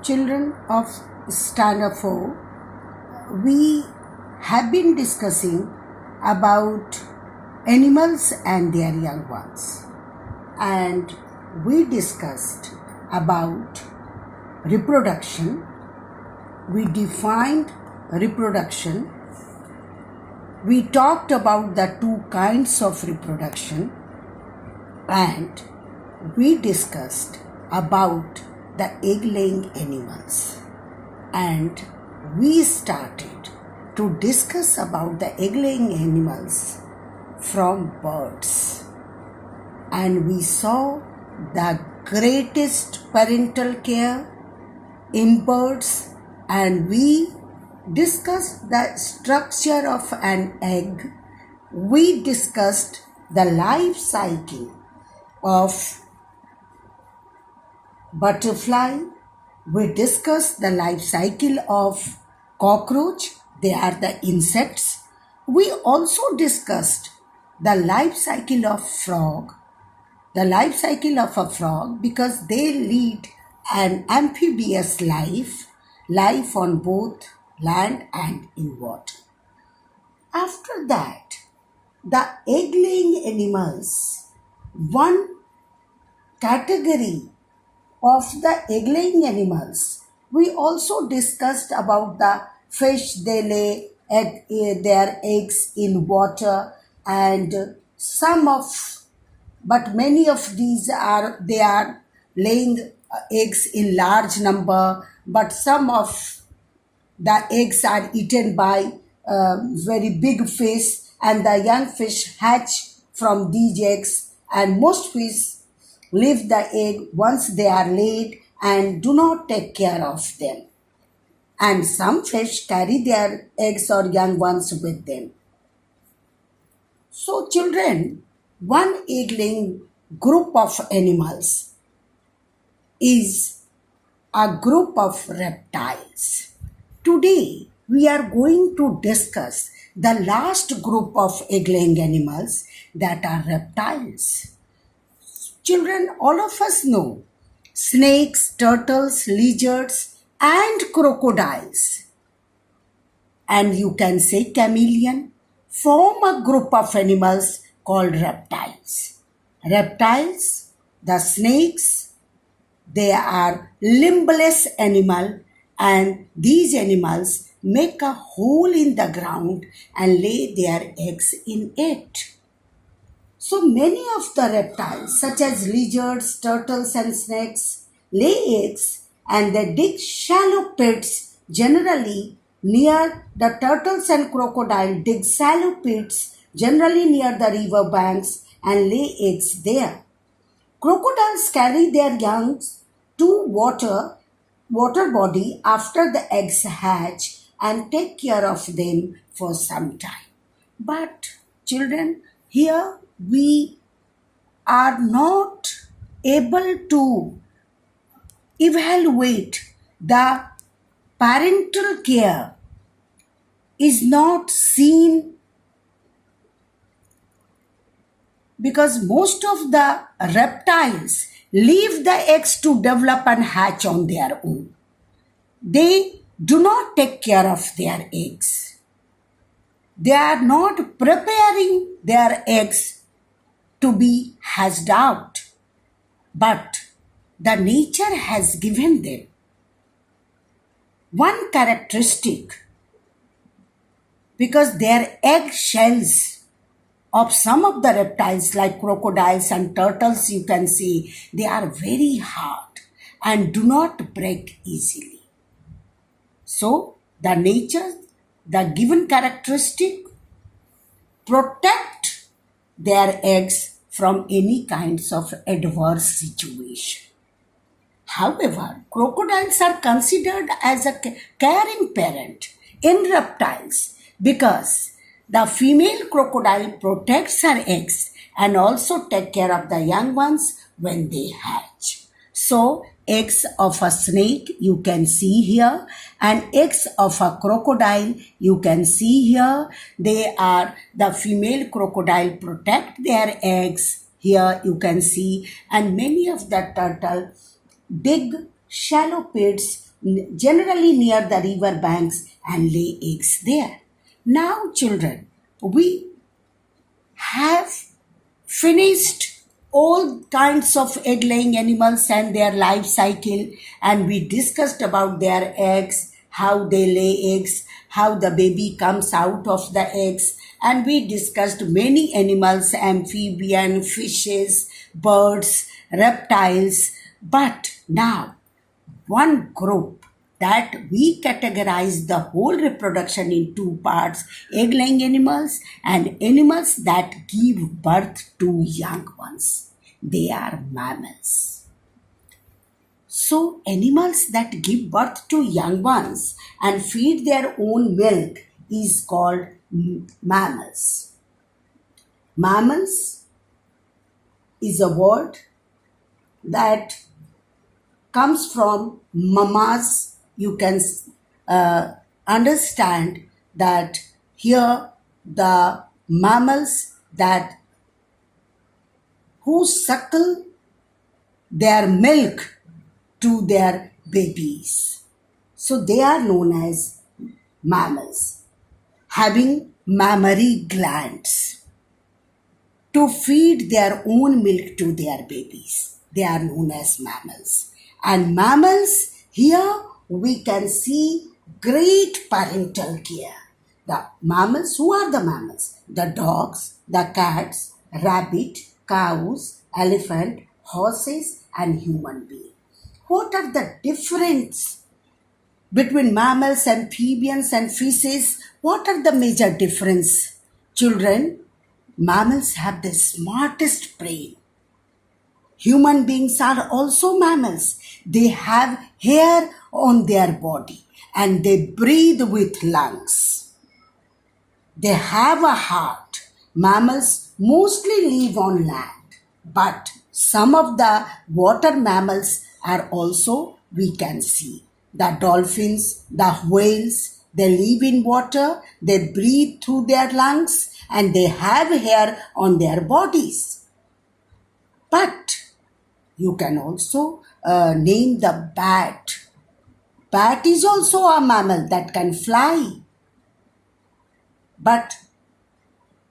Children of Standard 4, we have been discussing about animals and their young ones. And we discussed about reproduction. We defined reproduction. We talked about the two kinds of reproduction. And we discussed about the egg-laying animals, and we started to discuss about the egg-laying animals from birds, and we saw the greatest parental care in birds, and we discussed the structure of an egg. We discussed the life cycle of butterfly. We discussed the life cycle of cockroach. They are the insects. We also discussed the life cycle of frog. The life cycle of a frog, because they lead an amphibious life on both land and in water. After that, the egg-laying animals, one category of the egg-laying animals. We also discussed about the fish. They lay their eggs in water, and but many of these are laying eggs in large number, but some of the eggs are eaten by very big fish, and the young fish hatch from these eggs, and most fish leave the egg once they are laid and do not take care of them. And some fish carry their eggs or young ones with them. So children, one egg-laying group of animals is a group of reptiles. Today, we are going to discuss the last group of egg-laying animals, that are reptiles. Children, all of us know snakes, turtles, lizards, and crocodiles, and you can say chameleon, form a group of animals called reptiles. Reptiles, the snakes, they are limbless animal, and these animals make a hole in the ground and lay their eggs in it. So many of the reptiles, such as lizards, turtles, and snakes, lay eggs, and they dig shallow pits. Generally near the turtles and crocodile dig shallow pits, generally near the river banks, and lay eggs there. Crocodiles carry their young to water body after the eggs hatch and take care of them for some time. But children, here we are not able to evaluate the parental care is not seen, because most of the reptiles leave the eggs to develop and hatch on their own. They do not take care of their eggs. They are not preparing their eggs to be hatched out, but the nature has given them one characteristic, because their egg shells of some of the reptiles like crocodiles and turtles, you can see they are very hard and do not break easily. So the nature, the given characteristic, protect their eggs from any kinds of adverse situation. However, crocodiles are considered as a caring parent in reptiles, because the female crocodile protects her eggs and also take care of the young ones when they hatch. So eggs of a snake you can see here, and eggs of a crocodile you can see here. They are, the female crocodile protect their eggs, here you can see, and many of the turtle dig shallow pits generally near the river banks and lay eggs there. Now, children, we have finished all kinds of egg laying animals and their life cycle, and we discussed about their eggs, how they lay eggs, how the baby comes out of the eggs, and we discussed many animals, amphibian, fishes, birds, reptiles. But now one group that we categorize the whole reproduction in two parts: egg laying animals and animals that give birth to young ones. They are mammals. So, animals that give birth to young ones and feed their own milk is called mammals. Mammals is a word that comes from mamas. You can understand that here the mammals that who suckle their milk to their babies. So they are known as mammals, having mammary glands to feed their own milk to their babies. They are known as mammals. And mammals, here we can see great parental care. The mammals, who are the mammals? The dogs, the cats, rabbit, cows, elephant, horses, and human beings. What are the difference between mammals, amphibians, and fishes? What are the major difference? Children, mammals have the smartest brain. Human beings are also mammals. They have hair on their body and they breathe with lungs. They have a heart. Mammals mostly live on land, but some of the water mammals are also, we can see. The dolphins, the whales, they live in water, they breathe through their lungs, and they have hair on their bodies. But you can also name the bat. Bat is also a mammal that can fly. But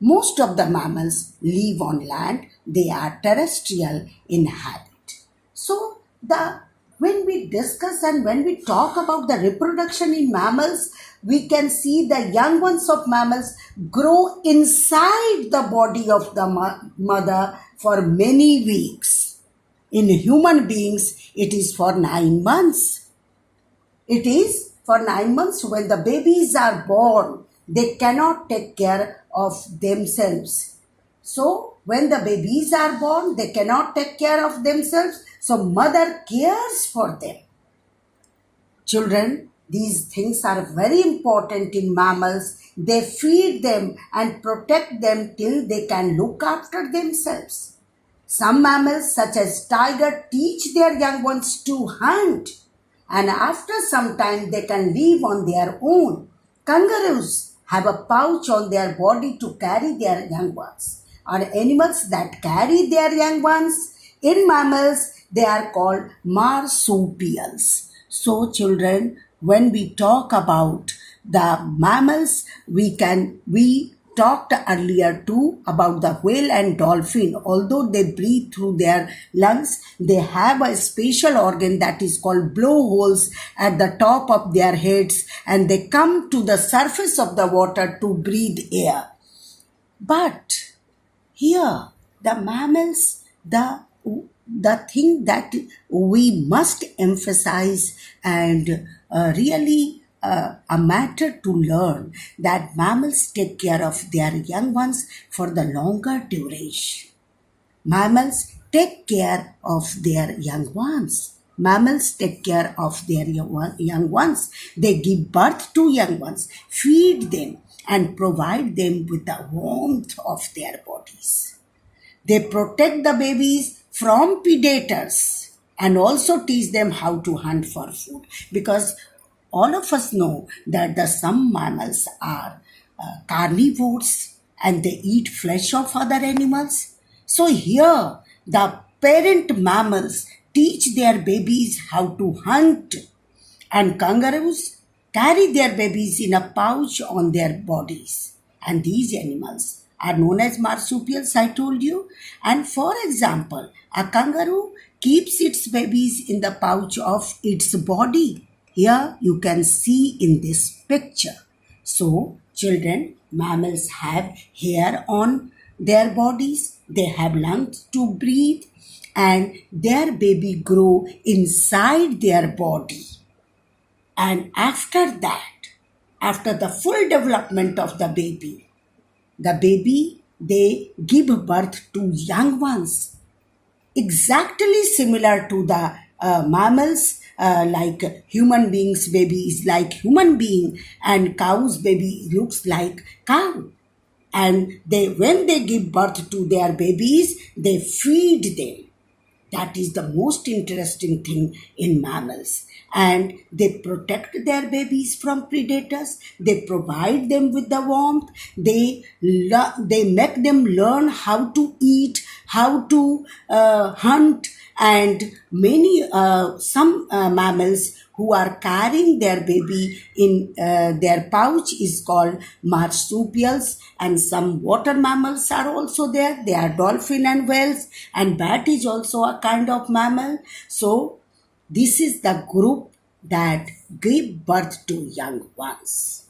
most of the mammals live on land. They are terrestrial in habit. So when we discuss and when we talk about the reproduction in mammals, we can see the young ones of mammals grow inside the body of the mother for many weeks. In human beings, it is for 9 months. It is for 9 months. When the babies are born, they cannot take care of themselves. So, when the babies are born, they cannot take care of themselves. So, mother cares for them. Children, these things are very important in mammals. They feed them and protect them till they can look after themselves. Some mammals, such as tiger, teach their young ones to hunt, and after some time they can live on their own. Kangaroos have a pouch on their body to carry their young ones. Are animals that carry their young ones. In mammals, they are called marsupials. So, children, when we talk about the mammals, we talked earlier too about the whale and dolphin. Although they breathe through their lungs, they have a special organ that is called blowholes at the top of their heads, and they come to the surface of the water to breathe air. But here, the mammals, the thing that we must emphasize and really a matter to learn, that mammals take care of their young ones for the longer duration. Mammals take care of their young ones. Mammals take care of their young ones. They give birth to young ones, feed them, and provide them with the warmth of their bodies. They protect the babies from predators and also teach them how to hunt for food, because all of us know that some mammals are carnivores and they eat flesh of other animals. So here the parent mammals teach their babies how to hunt And kangaroos carry their babies in a pouch on their bodies. And these animals are known as marsupials, I told you. And for example, a kangaroo keeps its babies in the pouch of its body. Here you can see in this picture. So, children, mammals have hair on their bodies, they have lungs to breathe, and their baby grow inside their body. And after that, after the full development of the baby, they give birth to young ones, exactly similar to the mammals, like human beings baby is like human being, and cow's baby looks like cow. And they, when they give birth to their babies, they feed them. That is the most interesting thing in mammals. And they protect their babies from predators. They provide them with the warmth. They make them learn how to eat, how to hunt, and many some mammals who are carrying their baby in their pouch is called marsupials, and some water mammals are also there. They are dolphin and whales, and bat is also a kind of mammal. So this is the group that give birth to young ones.